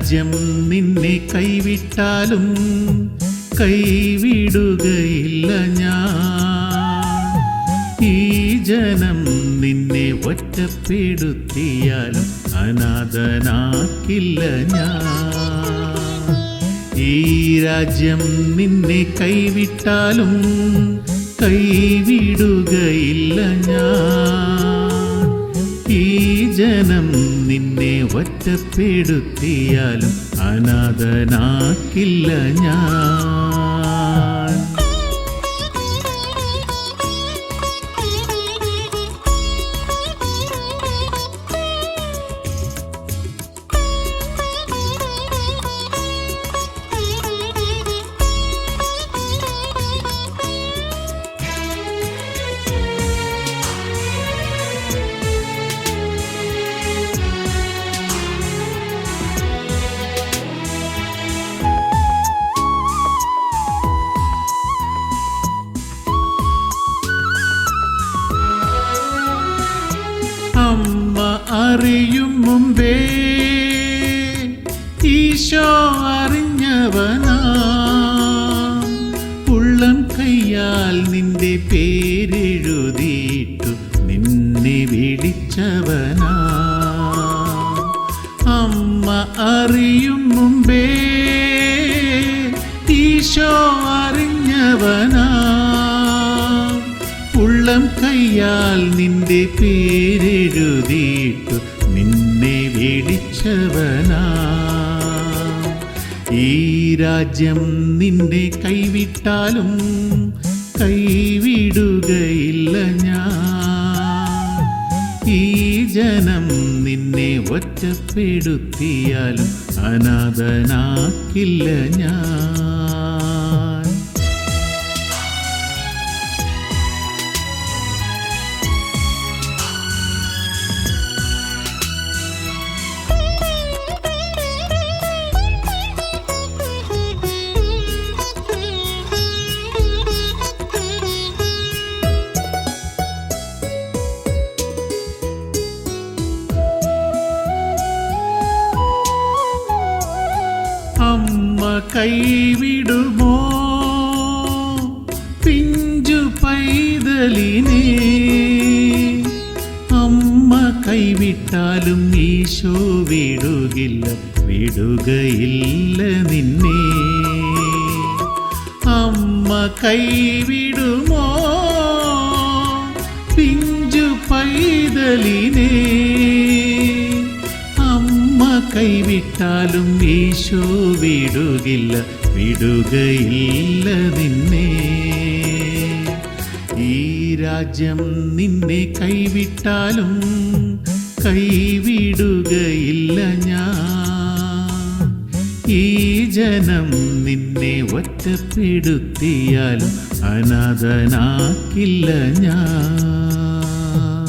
രാജ്യം നിന്നെ കൈവിട്ടാലും കൈവിടുകയില്ല ഞാൻ. ഈ ജനം നിന്നെ ഒറ്റപ്പെടുത്തിയാലും അനാഥനാക്കില്ല ഞാൻ. ഈ രാജ്യം നിന്നെ കൈവിട്ടാലും കൈവിടുകയില്ല ഞാൻ. ഈ ജനം നിന്നെ ഒറ്റപ്പെടുത്തിയാലും അനാഥനാക്കില്ല ഞാൻ. അമ്മ അറിയും മുമ്പേ ഈശോ അറിഞ്ഞവനാ. ഉള്ളം കയ്യാൽ നിന്റെ പേരെഴുതിയിട്ടു നിന്നെ വിളിച്ചവനാ. അമ്മ അറിയും മുമ്പേ ഈശോ അറിഞ്ഞവനാ. ഉള്ളം കയ്യാൽ നിന്റെ പേരെഴുതിയിട്ടു നിന്നെ വിളിച്ചവനാ. ഈ രാജ്യം നിന്നെ കൈവിട്ടാലും കൈവിടുകയില്ല ഞാൻ. ഈ ജനം നിന്നെ ഒറ്റപ്പെടുത്തിയാലും അനാഥനാക്കില്ല ഞാൻ. അമ്മ കൈവിടുമോ പിഞ്ചു പൈതലിനെ? അമ്മ കൈവിട്ടാലും ഈശോ വിടുകില്ല, വിടുകയില്ല നിന്നെ. അമ്മ കൈവിടുമോ പിഞ്ചു പൈതലിനെ? കൈവിട്ടാലും ഈശോ വിടുകില്ല, വിടുകയില്ല നിന്നെ. ഈ രാജ്യം നിന്നെ കൈവിട്ടാലും കൈവിടുകയില്ല ഞാൻ. ഈ ജനം നിന്നെ ഒറ്റപ്പെടുത്തിയാലും അനാഥനാക്കില്ല ഞാൻ.